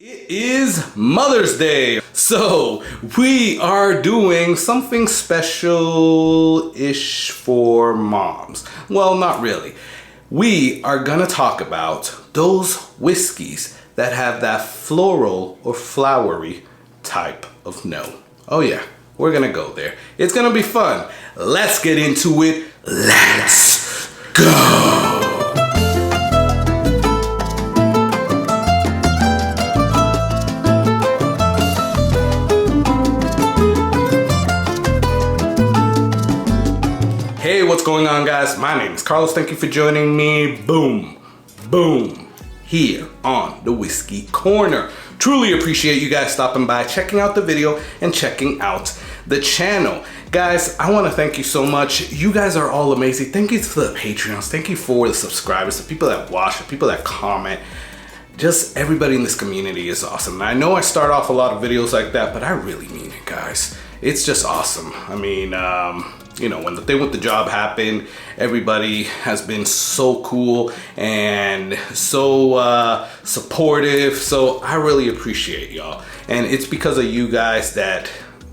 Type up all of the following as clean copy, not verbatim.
It is Mother's Day, so we are doing something special-ish for moms. Well, not really. We are gonna talk about those whiskeys that have that floral or flowery type of note. Oh yeah, we're gonna go there. It's gonna be fun. Let's get into it. Let's go. Hey, what's going on, guys? My name is Carlos. Thank you for joining me. Boom, boom, here on the Whiskey Corner. Truly appreciate you guys stopping by, checking out the video, and checking out the channel. Guys, I want to thank you so much. You guys are all amazing. Thank you for the Patreons. Thank you for the subscribers, the people that watch, the people that comment. Just everybody in this community is awesome. And I know I start off a lot of videos like that, but I really mean it, guys. It's just awesome. I mean, you know, when the thing with the job happened, everybody has been so cool and so supportive. So I really appreciate y'all. And it's because of you guys that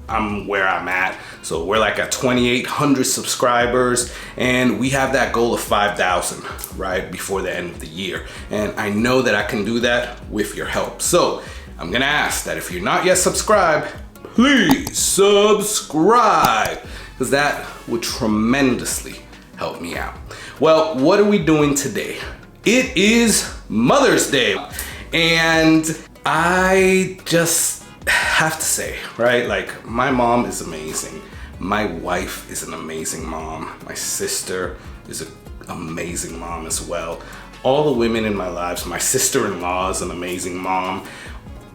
I'm where I'm at. So we're like at 2,800 subscribers and we have that goal of 5,000 right before the end of the year. And I know that I can do that with your help. So I'm gonna ask that if you're not yet subscribed, please subscribe, because that would tremendously help me out. Well, what are we doing today? It is Mother's Day, and I just have to say, right, like, my mom is amazing. My wife is an amazing mom. My sister is an amazing mom as well. All the women in my lives, my sister-in-law is an amazing mom.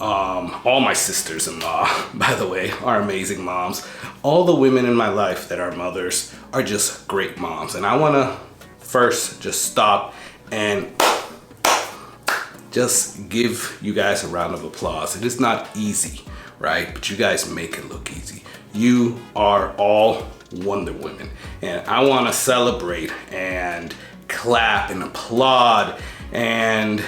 All my sisters-in-law, by the way, are amazing moms. All the women in my life that are mothers are just great moms. And I wanna first just stop and just give you guys a round of applause. It is not easy, right? But you guys make it look easy. You are all Wonder Women. And I wanna celebrate and clap and applaud and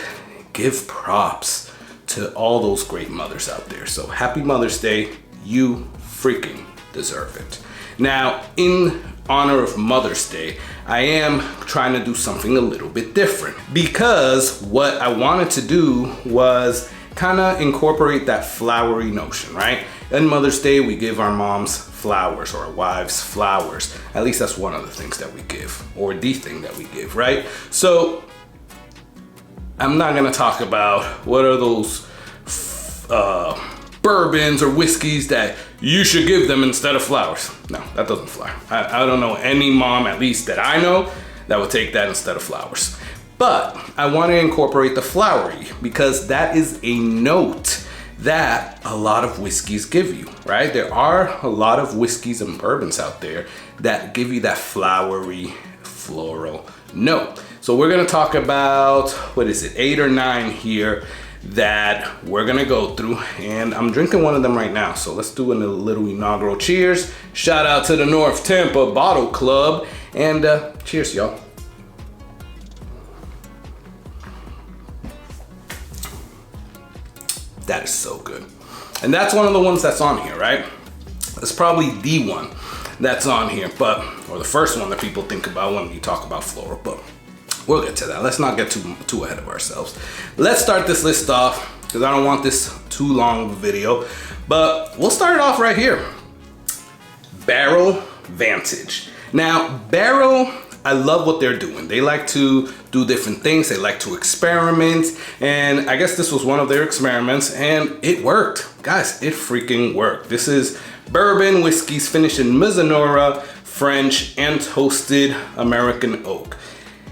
give props to all those great mothers out there. So happy Mother's Day. You freaking deserve it. Now, in honor of Mother's Day, I am trying to do something a little bit different, because what I wanted to do was kind of incorporate that flowery notion, right? On Mother's Day, we give our moms flowers, or our wives flowers. At least that's one of the things that we give, or the thing that we give, right? So I'm not gonna talk about what are those bourbons or whiskeys that you should give them instead of flowers. No, that doesn't fly. I don't know any mom, at least that I know, that would take that instead of flowers. But I want to incorporate the flowery, because that is a note that a lot of whiskeys give you, right? There are a lot of whiskeys and bourbons out there that give you that flowery, floral note. So we're gonna talk about, what is it, 8 or 9 here that we're gonna go through, and I'm drinking one of them right now. So let's do a little inaugural cheers. Shout out to the North Tampa Bottle Club, and cheers, y'all. That is so good. And that's one of the ones that's on here, right? That's probably the one that's on here, but, or the first one that people think about when you talk about floral, but we'll get to that. Let's not get too ahead of ourselves. Let's start this list off, because I don't want this too long of a video, but we'll start it off right here. Barrel Vantage. Now, Barrel, I love what they're doing. They like to do different things. They like to experiment, and I guess this was one of their experiments, and it worked. Guys, it freaking worked. This is bourbon whiskeys finished in Mizunara, French, and toasted American oak.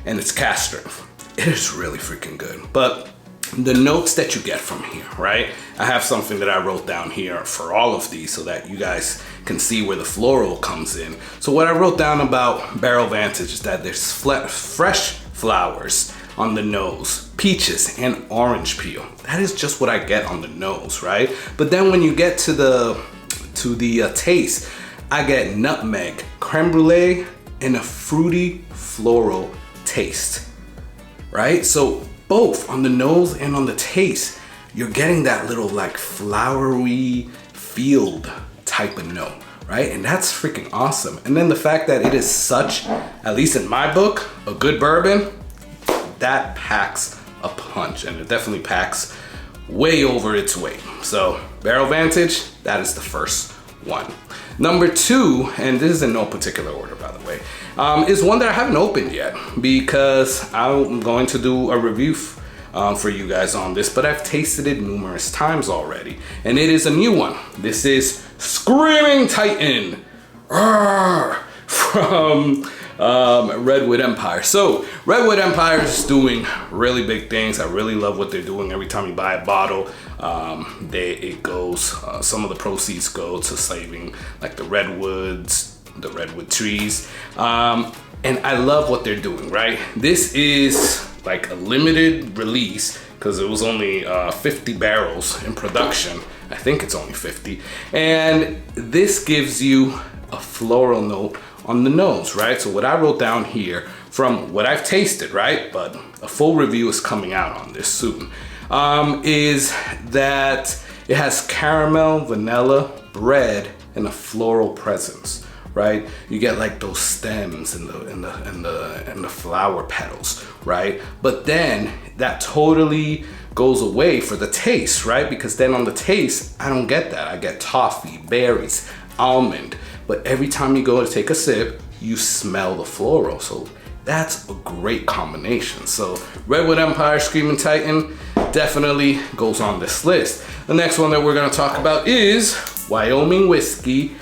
And it's cast strength. It is really freaking good. But the notes that you get from here, right? I have something that I wrote down here for all of these so that you guys can see where the floral comes in. So what I wrote down about Barrel Vantage is that there's fresh flowers on the nose, peaches and orange peel. That is just what I get on the nose, right? But then when you get to the taste, I get nutmeg, creme brulee, and a fruity floral taste, right? So both on the nose and on the taste, you're getting that little like flowery field type of note, right? And that's freaking awesome. And then the fact that it is such, at least in my book, a good bourbon, that packs a punch, and it definitely packs way over its weight. So Barrel Vantage, that is the first one. Number two, and this is in no particular order by the way, is one that I haven't opened yet because I'm going to do a review for you guys on this, but I've tasted it numerous times already, and it is a new one. This is Screaming Titan from Redwood Empire. So Redwood Empire is doing really big things. I really love what they're doing. Every time you buy a bottle, some of the proceeds go to saving like the redwood trees, and I love what they're doing, right? This is like a limited release because it was only 50 barrels in production. I think it's only 50, and this gives you a floral note on the nose, right? So what I wrote down here from what I've tasted, right, but a full review is coming out on this soon, is that it has caramel, vanilla, bread, and a floral presence, right? You get like those stems and the flower petals, right? But then that totally goes away for the taste, right? Because then on the taste, I don't get that. I get toffee, berries, almond, but every time you go to take a sip, you smell the floral. So that's a great combination. So Redwood Empire Screaming Titan definitely goes on this list. The next one that we're gonna talk about is Wyoming Whiskey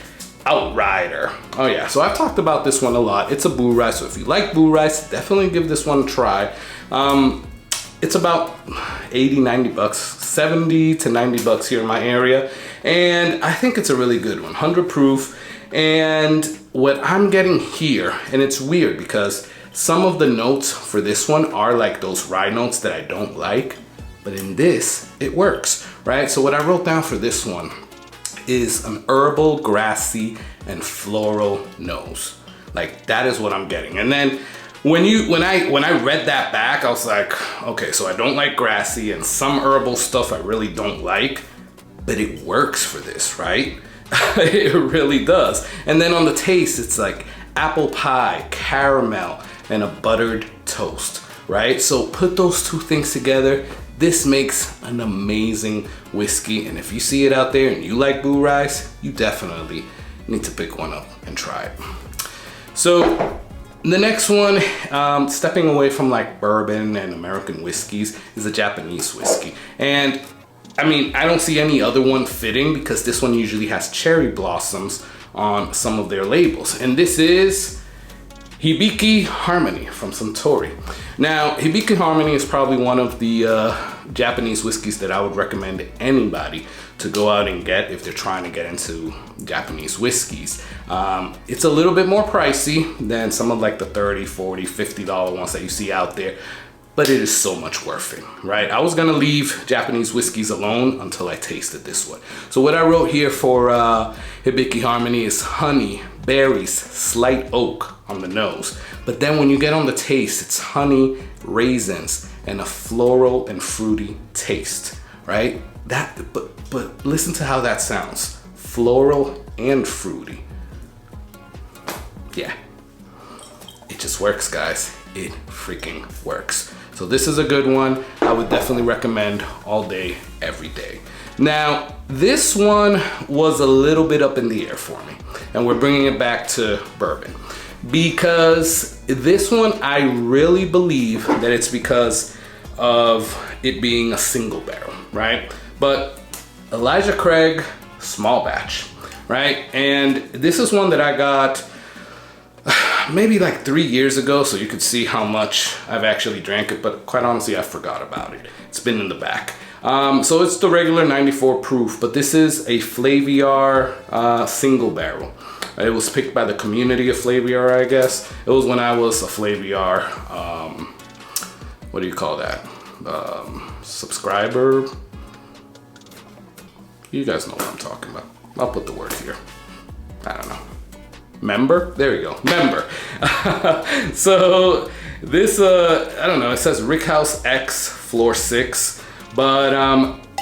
Outrider. Oh yeah, so I've talked about this one a lot. It's a blue rice, so if you like blue rice, definitely give this one a try. It's about 80, 90 bucks, 70 to 90 bucks here in my area. And I think it's a really good one, 100 proof. And what I'm getting here, and it's weird because some of the notes for this one are like those rye notes that I don't like, but in this, it works, right? So what I wrote down for this one is an herbal, grassy, and floral nose. Like that is what I'm getting. And then when I read that back, I was like, okay, so I don't like grassy and some herbal stuff I really don't like, but it works for this, right? It really does. And then on the taste, it's like apple pie, caramel, and a buttered toast, right? So put those two things together. This makes an amazing whiskey. And if you see it out there and you like blue rice, you definitely need to pick one up and try it. So the next one, stepping away from like bourbon and American whiskeys, is a Japanese whiskey. And I mean, I don't see any other one fitting because this one usually has cherry blossoms on some of their labels. And this is Hiiki Harmony from Suntory. Now, Hiiki Harmony is probably one of the Japanese whiskeys that I would recommend anybody to go out and get if they're trying to get into Japanese whiskeys. It's a little bit more pricey than some of like the $30, $40, $50 ones that you see out there, but it is so much worth it, right? I was gonna leave Japanese whiskeys alone until I tasted this one. So what I wrote here for Hiiki Harmony is honey, berries, slight oak on the nose. But then when you get on the taste, it's honey, raisins, and a floral and fruity taste, right? But listen to how that sounds. Floral and fruity. Yeah, it just works, guys. It freaking works. So this is a good one. I would definitely recommend all day, every day. Now, this one was a little bit up in the air for me, and we're bringing it back to bourbon. Because this one, I really believe that it's because of it being a single barrel, right? But Elijah Craig, small batch, right? And this is one that I got maybe like 3 years ago, so you could see how much I've actually drank it, but quite honestly, I forgot about it. It's been in the back. So it's the regular 94 proof, but this is a Flaviar single barrel. It was picked by the community of Flaviar, I guess. It was when I was a Flaviar, what do you call that? Subscriber? You guys know what I'm talking about. I'll put the word here. I don't know. Member? There you go, member. So this, I don't know, it says Rickhouse X Floor 6, but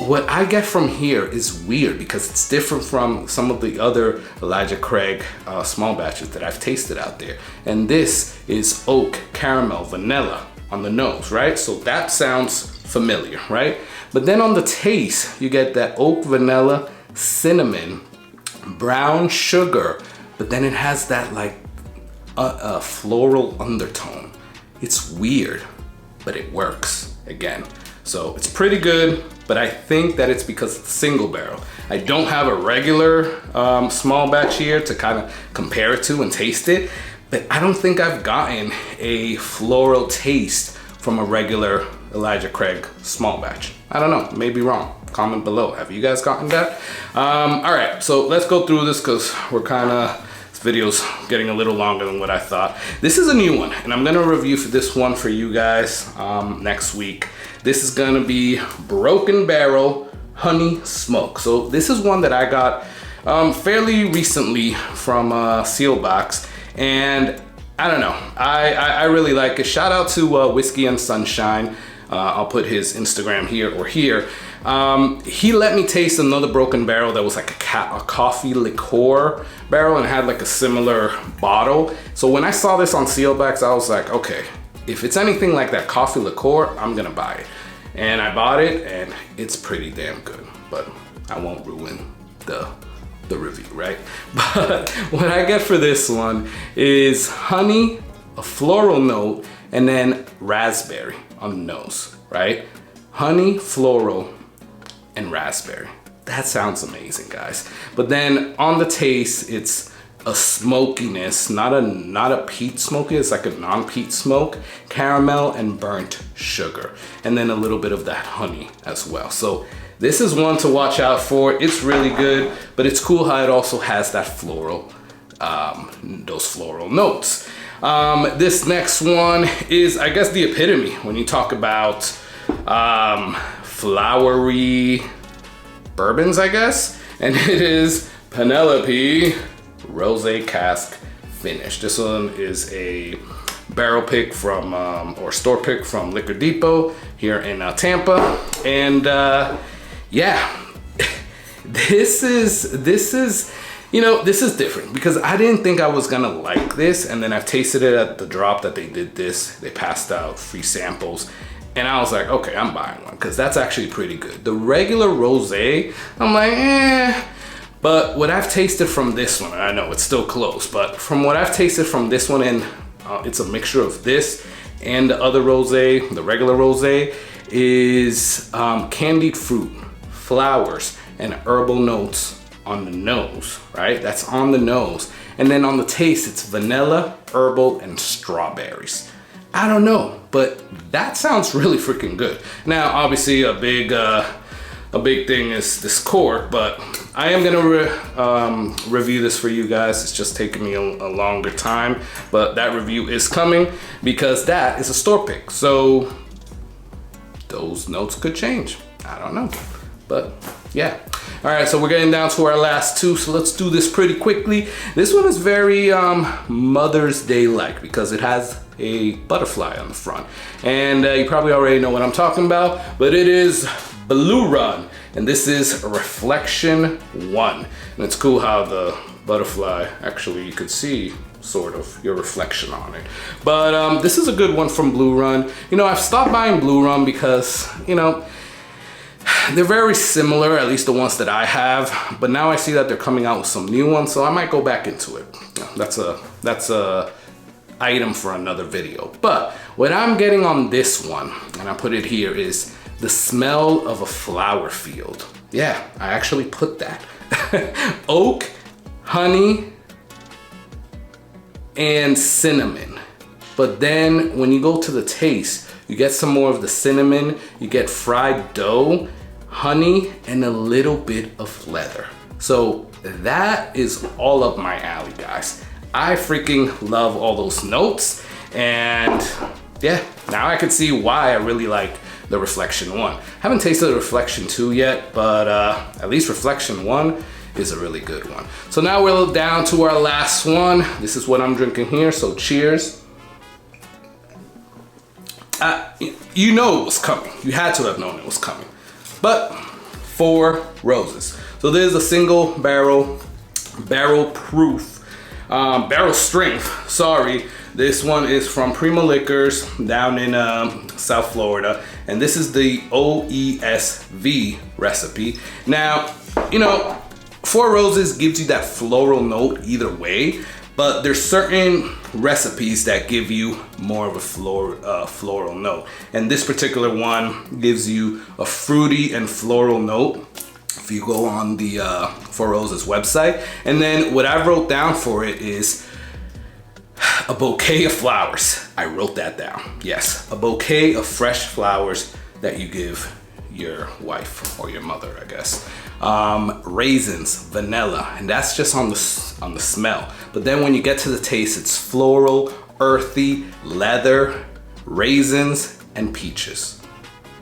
what I get from here is weird because it's different from some of the other Elijah Craig small batches that I've tasted out there. And this is oak, caramel, vanilla on the nose, right? So that sounds familiar, right? But then on the taste, you get that oak, vanilla, cinnamon, brown sugar, but then it has that like a floral undertone. It's weird, but it works again. So it's pretty good, but I think that it's because it's single barrel. I don't have a regular small batch here to kind of compare it to and taste it, but I don't think I've gotten a floral taste from a regular Elijah Craig small batch. I don't know, maybe wrong. Comment below, have you guys gotten that? All right, so let's go through this because we're this video's getting a little longer than what I thought. This is a new one, and I'm gonna review this one for you guys next week. This is gonna be Broken Barrel Honey Smoke. So this is one that I got fairly recently from Seal Box, and I don't know, I really like it. Shout out to Whiskey and Sunshine. I'll put his Instagram here or here. He let me taste another Broken Barrel that was like a coffee liqueur barrel and had like a similar bottle. So when I saw this on Sealbacks, I was like, okay, if it's anything like that coffee liqueur, I'm gonna buy it. And I bought it and it's pretty damn good, but I won't ruin the review, right? But what I get for this one is honey, a floral note, and then raspberry on the nose, right? Honey, floral, and raspberry. That sounds amazing, guys. But then on the taste, it's a smokiness, not a peat smoky, it's like a non-peat smoke, caramel and burnt sugar, and then a little bit of that honey as well. So this is one to watch out for. It's really good, but it's cool how it also has that floral, those floral notes. This next one is, I guess, the epitome when you talk about flowery bourbons, I guess, and it is Penelope Rosé Cask Finish. This one is a barrel pick from, or store pick from Liquor Depot here in Tampa. And yeah, this is, you know, this is different because I didn't think I was gonna like this, and then I've tasted it at the drop that they did this. They passed out free samples, and I was like, okay, I'm buying one because that's actually pretty good. The regular rosé, I'm like, eh. But what I've tasted from this one, and I know it's still close, but from what I've tasted from this one, and it's a mixture of this and the other rosé, the regular rosé, is candied fruit, flowers, and herbal notes on the nose, right? That's on the nose. And then on the taste, it's vanilla, herbal, and strawberries. I don't know, but that sounds really freaking good. Now, obviously a big thing is this cork, but I am gonna review this for you guys. It's just taking me a longer time, but that review is coming because that is a store pick. So those notes could change. I don't know, but yeah. All right, so we're getting down to our last two, so let's do this pretty quickly. This one is very Mother's Day-like because it has a butterfly on the front. And you probably already know what I'm talking about, but it is Blue Run, and this is Reflection 1. And it's cool how the butterfly, actually you could see sort of your reflection on it. But this is a good one from Blue Run. You know, I've stopped buying Blue Run because, you know, they're very similar, at least the ones that I have, but now I see that they're coming out with some new ones, so I might go back into it. That's a item for another video. But what I'm getting on this one, and I put it here, is the smell of a flower field. Yeah, I actually put that. Oak, honey, and cinnamon. But then when you go to the taste, you get some more of the cinnamon, you get fried dough, honey, and a little bit of leather. So that is all up my alley, guys. I freaking love all those notes, and yeah, now I can see why I really like the Reflection 1. Haven't tasted the Reflection 2 yet, but at least Reflection 1 is a really good one. So now we're down to our last one. This is what I'm drinking here, so cheers. You know it was coming. You had to have known it was coming. But Four Roses. So this is a single barrel strength, sorry. This one is from Prima Liquors down in South Florida. And this is the OESV recipe. Now, you know, Four Roses gives you that floral note either way, but there's certain recipes that give you more of a floral note. And this particular one gives you a fruity and floral note. If you go on the Four Roses website, and then what I wrote down for it is a bouquet of flowers. I wrote that down. Yes, a bouquet of fresh flowers that you give your wife or your mother, I guess. Raisins, vanilla, and that's just on the smell. But then when you get to the taste, it's floral, earthy, leather, raisins, and peaches.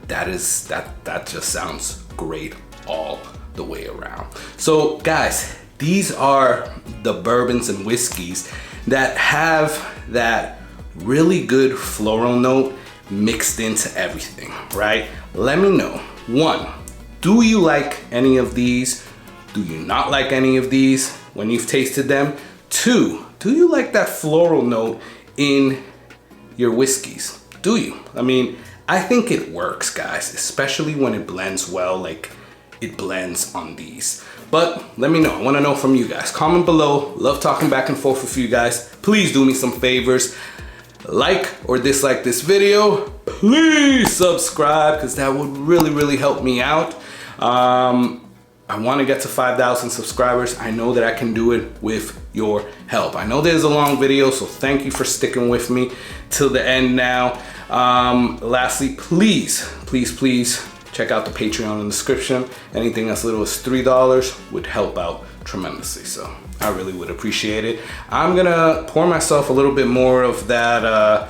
That just sounds great all the way around. So guys, these are the bourbons and whiskeys that have that really good floral note mixed into everything, right? Let me know. 1, do you like any of these? Do you not like any of these when you've tasted them? 2, do you like that floral note in your whiskeys? Do you? I mean, I think it works, guys, especially when it blends well, like it blends on these. But let me know. I want to know from you guys. Comment below. Love talking back and forth with you guys. Please do me some favors. Like or dislike this video. Please subscribe, because that would really help me out. I want to get to 5,000 subscribers. I know that I can do it with your help. I know there's a long video, so thank you for sticking with me till the end now. Lastly, please check out the Patreon in the description. Anything as little as $3 would help out tremendously, so I really would appreciate it. I'm gonna pour myself a little bit more of that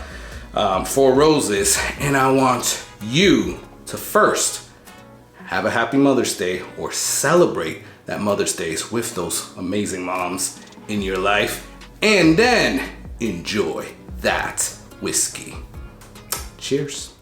Four Roses, and I want you to first have a happy Mother's Day, or celebrate that Mother's Day with those amazing moms in your life, and then enjoy that whiskey. Cheers.